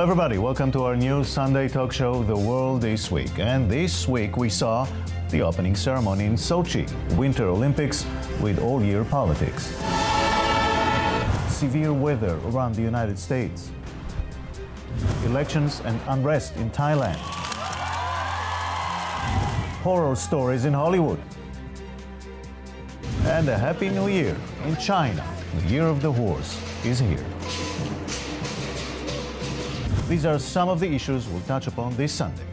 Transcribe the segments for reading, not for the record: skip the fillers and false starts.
Hello everybody, welcome to our new Sunday talk show, The World This Week. And this week we saw the opening ceremony in Sochi, Winter Olympics with all-year politics. Severe weather around the United States. Elections and unrest in Thailand. Horror stories in Hollywood. And a Happy New Year in China. The Year of the Horse is here. These are some of the issues we'll touch upon this Sunday.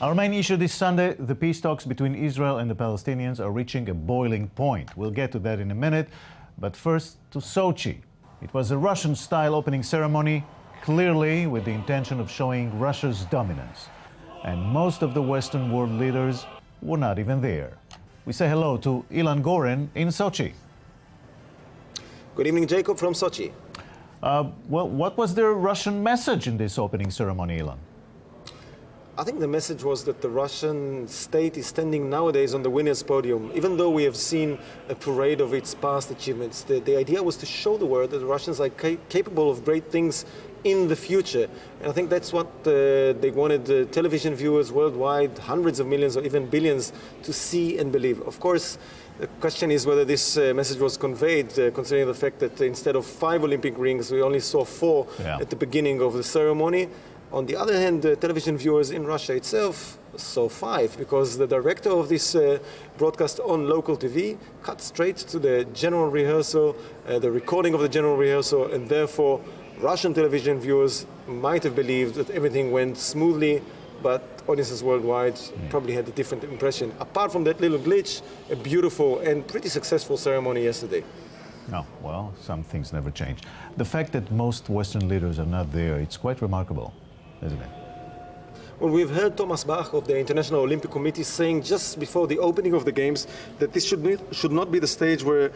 Our main issue this Sunday, the peace talks between Israel and the Palestinians are reaching a boiling point. We'll get to that in a minute, but first to Sochi. It was a Russian-style opening ceremony, clearly with the intention of showing Russia's dominance. And most of the Western world leaders were not even there. We say hello to Ilan Goren in Sochi. Good evening, Jacob from Sochi. Well, what was the Russian message in this opening ceremony, Ilan? I think the message was that the Russian state is standing nowadays on the winner's podium. Even though we have seen a parade of its past achievements, the idea was to show the world that the Russians are capable of great things in the future. And I think that's what they wanted television viewers worldwide, hundreds of millions or even billions, to see and believe. Of course, the question is whether this message was conveyed, considering the fact that instead of 5 Olympic rings, we only saw 4 at the beginning of the ceremony. On the other hand, television viewers in Russia itself saw 5, because the director of this broadcast on local TV cut straight to the general rehearsal, the recording of the general rehearsal, and therefore Russian television viewers might have believed that everything went smoothly, but audiences worldwide probably had a different impression. Apart from that little glitch, a beautiful and pretty successful ceremony yesterday. Oh, well, some things never change. The fact that most Western leaders are not there, it's quite remarkable, isn't it? Well, we've heard Thomas Bach of the International Olympic Committee saying just before the opening of the Games that this should not be the stage where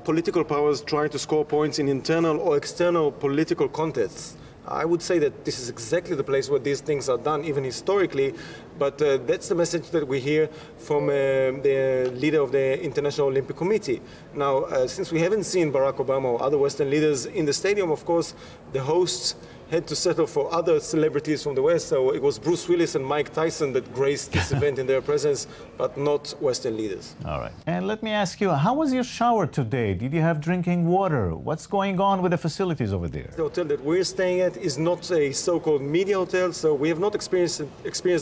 political powers try to score points in internal or external political contests. I would say that this is exactly the place where these things are done, even historically, but that's the message that we hear from the leader of the International Olympic Committee. Now, since we haven't seen Barack Obama or other Western leaders in the stadium, of course, the hosts had to settle for other celebrities from the West, so it was Bruce Willis and Mike Tyson that graced this event in their presence, but not Western leaders. All right. And let me ask you, how was your shower today? Did you have drinking water? What's going on with the facilities over there? The hotel that we're staying at is not a so-called media hotel, so we have not experienced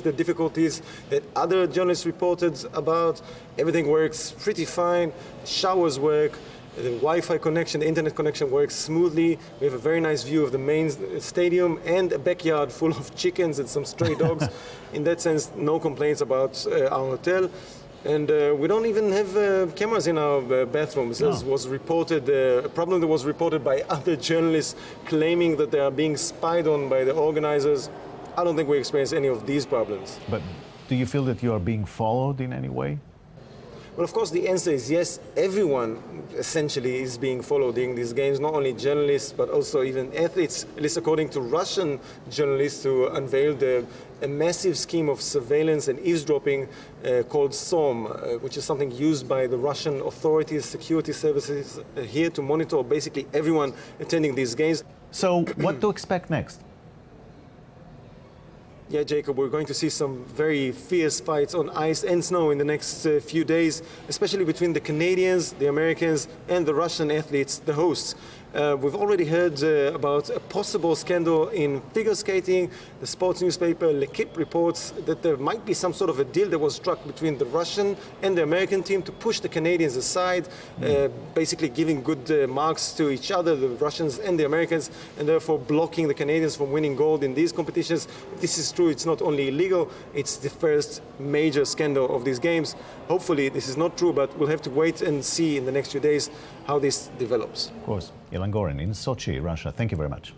the difficulties that other journalists reported about. Everything works pretty fine, showers work, the Wi-Fi connection, the internet connection works smoothly. We have a very nice view of the main stadium and a backyard full of chickens and some stray dogs. In that sense, no complaints about our hotel. And we don't even have cameras in our bathrooms, as was reported, a problem that was reported by other journalists claiming that they are being spied on by the organizers. I don't think we experience any of these problems. But do you feel that you are being followed in any way? Well, of course, the answer is yes. Everyone essentially is being followed in these games, not only journalists, but also even athletes, at least according to Russian journalists who unveiled a massive scheme of surveillance and eavesdropping called SOM, which is something used by the Russian authorities, security services here to monitor basically everyone attending these games. So what to expect next? Yeah, Jacob, we're going to see some very fierce fights on ice and snow in the next few days, especially between the Canadians, the Americans, and the Russian athletes, the hosts. We've already heard about a possible scandal in figure skating. The sports newspaper L'Equipe reports that there might be some sort of a deal that was struck between the Russian and the American team to push the Canadians aside, basically giving good marks to each other, the Russians and the Americans, and therefore blocking the Canadians from winning gold in these competitions. If this is true, it's not only illegal, it's the first major scandal of these games. Hopefully this is not true, but we'll have to wait and see in the next few days how this develops. Of course. Ilan Goren in Sochi, Russia. Thank you very much.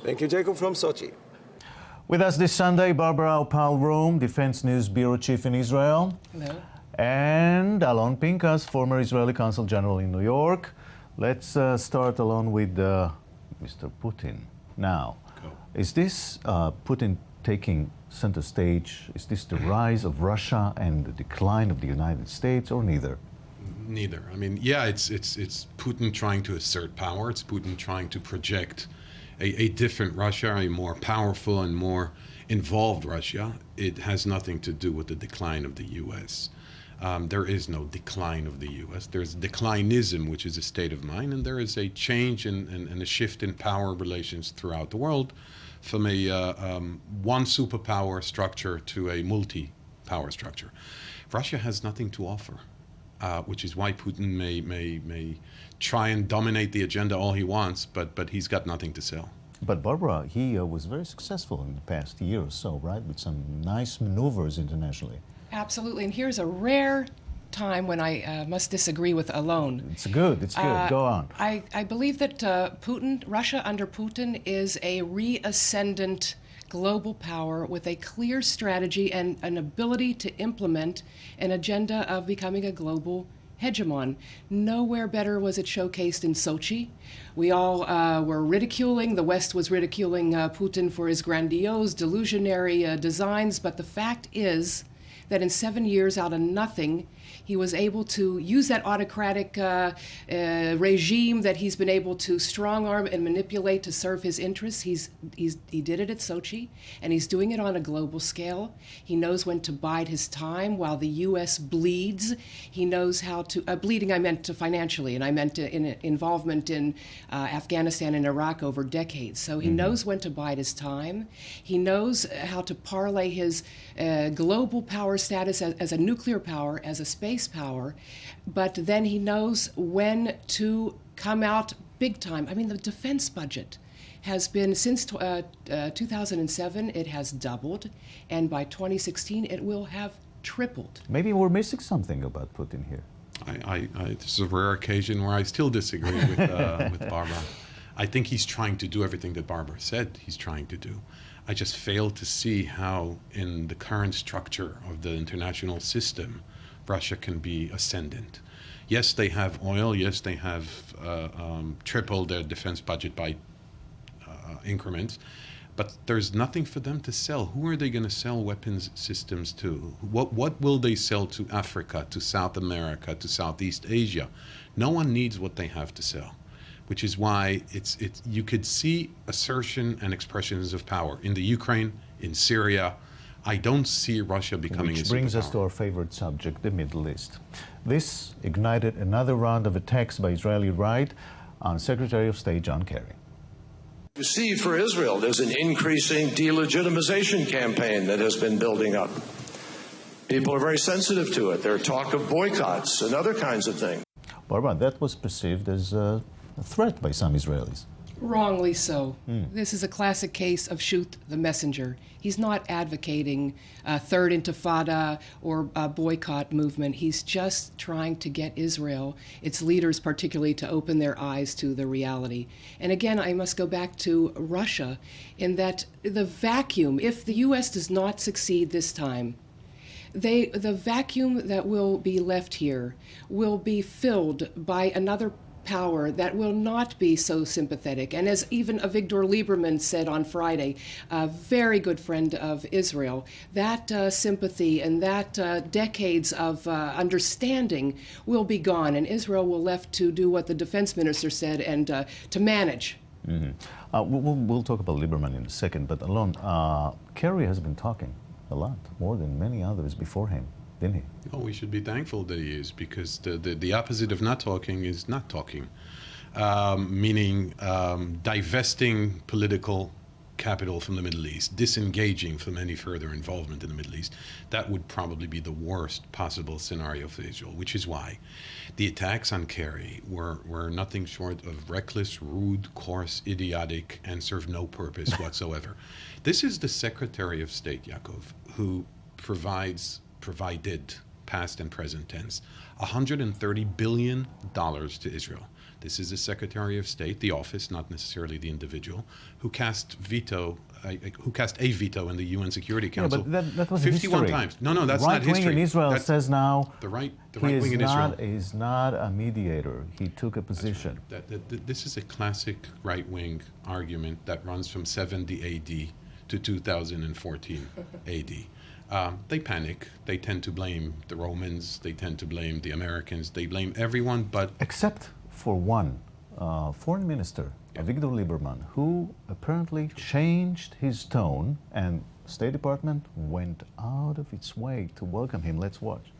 Thank you, Jacob, from Sochi. With us this Sunday, Barbara Opal-Rom, Defense News Bureau Chief in Israel. Hello. And Alon Pinkas, former Israeli Consul General in New York. Let's start, Alon, with Mr. Putin. Now, is this Putin taking center stage? Is this the rise of Russia and the decline of the United States, or neither? Neither. I mean, yeah, it's Putin trying to assert power. It's Putin trying to project a different Russia, a more powerful and more involved Russia. It has nothing to do with the decline of the U.S. There is no decline of the U.S. There's declinism, which is a state of mind, and there is a change and a shift in power relations throughout the world from a one superpower structure to a multi-power structure. Russia has nothing to offer. Which is why Putin may try and dominate the agenda all he wants, but he's got nothing to sell. But Barbara, he was very successful in the past year or so, right? With some nice maneuvers internationally. Absolutely, and here's a rare time when I must disagree with Alon. It's good. Go on. I believe that Russia under Putin is a reascendant global power with a clear strategy and an ability to implement an agenda of becoming a global hegemon. Nowhere better was it showcased in Sochi. We all were ridiculing, the West was ridiculing Putin for his grandiose, delusionary designs, but the fact is that in 7 years out of nothing, he was able to use that autocratic regime that he's been able to strong-arm and manipulate to serve his interests. He did it at Sochi, and he's doing it on a global scale. He knows when to bide his time while the U.S. bleeds. He knows how to, bleeding I meant financially, and I meant in involvement in Afghanistan and Iraq over decades. So he knows when to bide his time. He knows how to parlay his global power status as a nuclear power, as a space power, but then he knows when to come out big time. I mean, the defense budget has been, since 2007, it has doubled, and by 2016, it will have tripled. Maybe we're missing something about Putin here. This is a rare occasion where I still disagree with Barbara. I think he's trying to do everything that Barbara said he's trying to do. I just fail to see how, in the current structure of the international system, Russia can be ascendant. Yes, they have oil. Yes, they have tripled their defense budget by increments. But there's nothing for them to sell. Who are they going to sell weapons systems to? What will they sell to Africa, to South America, to Southeast Asia? No one needs what they have to sell, which is why you could see assertion and expressions of power in the Ukraine, in Syria. I don't see Russia becoming a superpower. Which brings us to our favorite subject, the Middle East. This ignited another round of attacks by Israeli right on Secretary of State John Kerry. You see, for Israel, there's an increasing delegitimization campaign that has been building up. People are very sensitive to it. There are talk of boycotts and other kinds of things. Barbara, that was perceived as a threat by some Israelis. Wrongly so. This is a classic case of shoot the messenger. He's not advocating a third intifada or a boycott movement. He's just trying to get Israel, its leaders particularly, to open their eyes to the reality. And again, I must go back to Russia in that the vacuum, if the U.S. does not succeed this time, the vacuum that will be left here will be filled by another power that will not be so sympathetic. And as even Avigdor Lieberman said on Friday, a very good friend of Israel, that sympathy and that decades of understanding will be gone, and Israel will left to do what the defense minister said and to manage. We'll talk about Lieberman in a second, but Alon, Kerry has been talking a lot, more than many others before him, didn't he? Oh, we should be thankful that he is, because the opposite of not talking is not talking, meaning divesting political capital from the Middle East, disengaging from any further involvement in the Middle East. That would probably be the worst possible scenario for Israel, which is why the attacks on Kerry were nothing short of reckless, rude, coarse, idiotic, and serve no purpose whatsoever. This is the Secretary of State, Yaakov, who provided, past and present tense, $130 billion to Israel. This is the Secretary of State, the office, not necessarily the individual, who cast a veto in the UN Security Council. Yeah, but that was 51 history. times. No, that's not history. Right wing in Israel says now the right wing in Israel is not a mediator. He took a position. Right. This is a classic right wing argument that runs from 70 AD to 2014 AD. They panic. They tend to blame the Romans. They tend to blame the Americans. They blame everyone but... Except for one, foreign minister, Avigdor Lieberman, who apparently changed his tone, and State Department went out of its way to welcome him. Let's watch.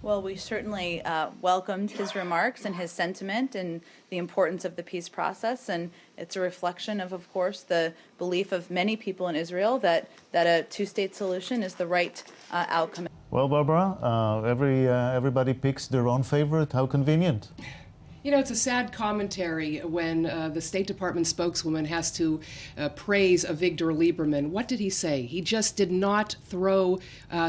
Well, we certainly welcomed his remarks and his sentiment and the importance of the peace process, and it's a reflection of course, the belief of many people in Israel that a two-state solution is the right outcome. Well, Barbara, everybody picks their own favorite. How convenient. You know, it's a sad commentary when the State Department spokeswoman has to praise Avigdor Lieberman. What did he say? He just did not throw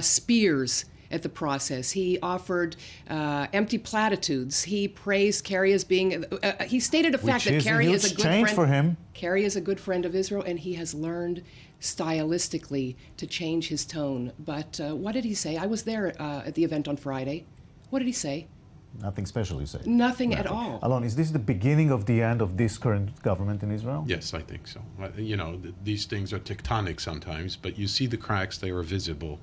spears at the process. He offered empty platitudes. He praised Kerry as being, he stated a fact that Kerry is a good friend. For him. Kerry is a good friend of Israel, and he has learned stylistically to change his tone. But what did he say? I was there at the event on Friday. What did he say? Nothing special, you say? Nothing at all. Alon, is this the beginning of the end of this current government in Israel? Yes, I think so. You know, these things are tectonic sometimes, but you see the cracks, they are visible.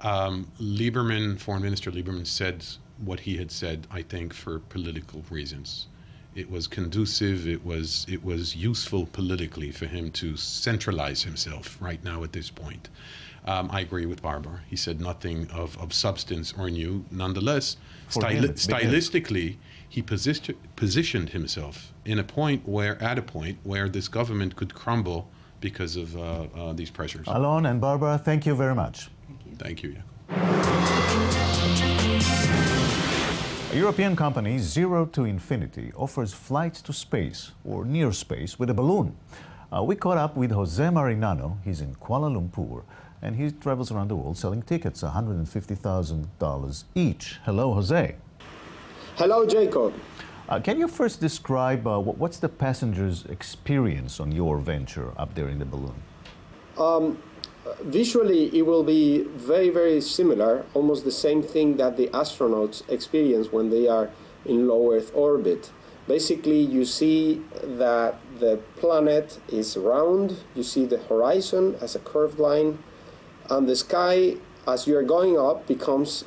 Lieberman, Foreign Minister Lieberman, said what he had said, I think, for political reasons. It was conducive, it was useful politically for him to centralize himself right now at this point. I agree with Barbara. He said nothing of substance or new. Nonetheless, stylistically, he positioned himself at a point where this government could crumble because of these pressures. Alon and Barbara, thank you very much. Thank you. A European company, Zero to Infinity, offers flights to space or near space with a balloon. We caught up with Jose Marinano. He's in Kuala Lumpur, and he travels around the world selling tickets, $150,000 each. Hello, Jose. Hello, Jacob. Can you first describe what's the passenger's experience on your venture up there in the balloon? Visually, it will be very, very similar, almost the same thing that the astronauts experience when they are in low Earth orbit. Basically, you see that the planet is round, you see the horizon as a curved line, and the sky, as you are going up, becomes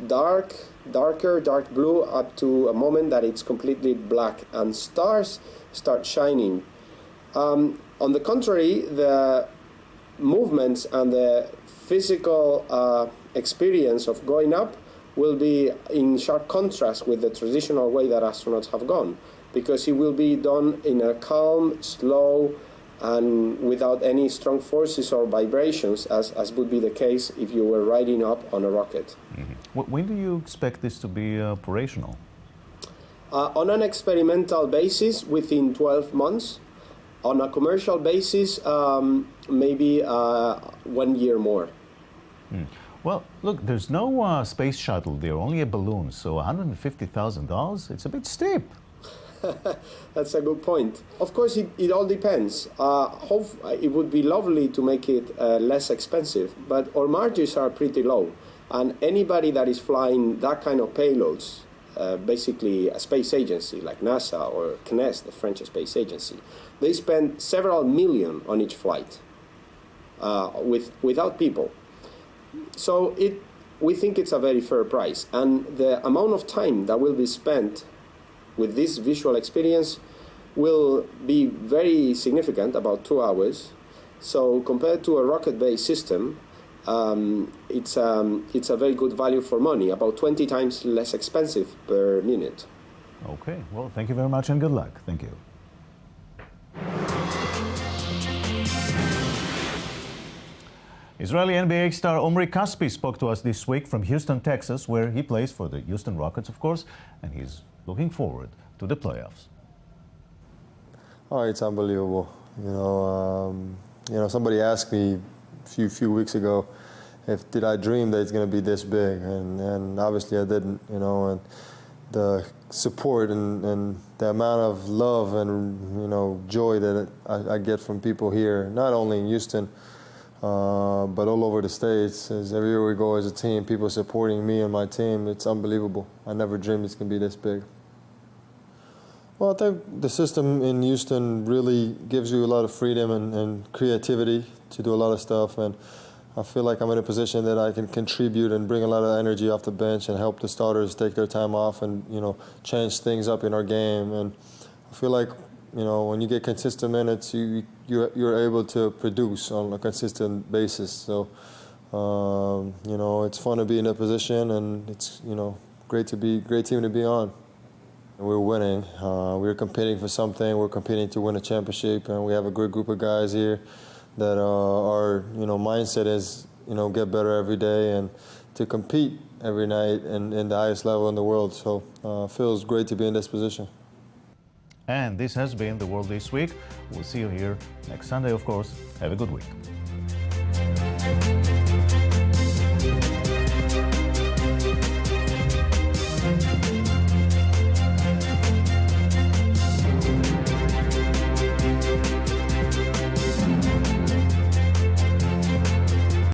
darker, dark blue, up to a moment that it's completely black, and stars start shining. On the contrary, the movements and the physical experience of going up will be in sharp contrast with the traditional way that astronauts have gone, because it will be done in a calm, slow, and without any strong forces or vibrations, as would be the case if you were riding up on a rocket. Mm-hmm. When do you expect this to be operational? On an experimental basis, within 12 months. On a commercial basis, maybe 1 year more. Well, look, there's no space shuttle there, only a balloon, so $150,000, it's a bit steep. That's a good point. Of course, it all depends. It would be lovely to make it less expensive, but our margins are pretty low. And anybody that is flying that kind of payloads, basically a space agency like NASA or CNES, the French space agency, they spend several million on each flight without people. So we think it's a very fair price. And the amount of time that will be spent with this visual experience will be very significant, about 2 hours. So compared to a rocket-based system, it's a very good value for money, about 20 times less expensive per minute. Okay, well, thank you very much and good luck. Thank you. Israeli NBA star Omri Caspi spoke to us this week from Houston, Texas, where he plays for the Houston Rockets, of course, and he's looking forward to the playoffs. Oh, it's unbelievable. You know, somebody asked me a few weeks ago did I dream that it's going to be this big, and obviously I didn't. You know, and the support and the amount of love and joy that I get from people here, not only in Houston, but all over the States. As everywhere we go as a team, people supporting me and my team, it's unbelievable. I never dreamed it's going to be this big. Well, I think the system in Houston really gives you a lot of freedom and creativity to do a lot of stuff, and I feel like I'm in a position that I can contribute and bring a lot of energy off the bench and help the starters take their time off and, change things up in our game. And I feel like, when you get consistent minutes, you're able to produce on a consistent basis. So, it's fun to be in that position, and it's, great team to be on. We're winning. We're competing for something. We're competing to win a championship, and we have a great group of guys here that our mindset is get better every day and to compete every night and in the highest level in the world. So it feels great to be in this position. And this has been The World This Week. We'll see you here next Sunday, of course. Have a good week.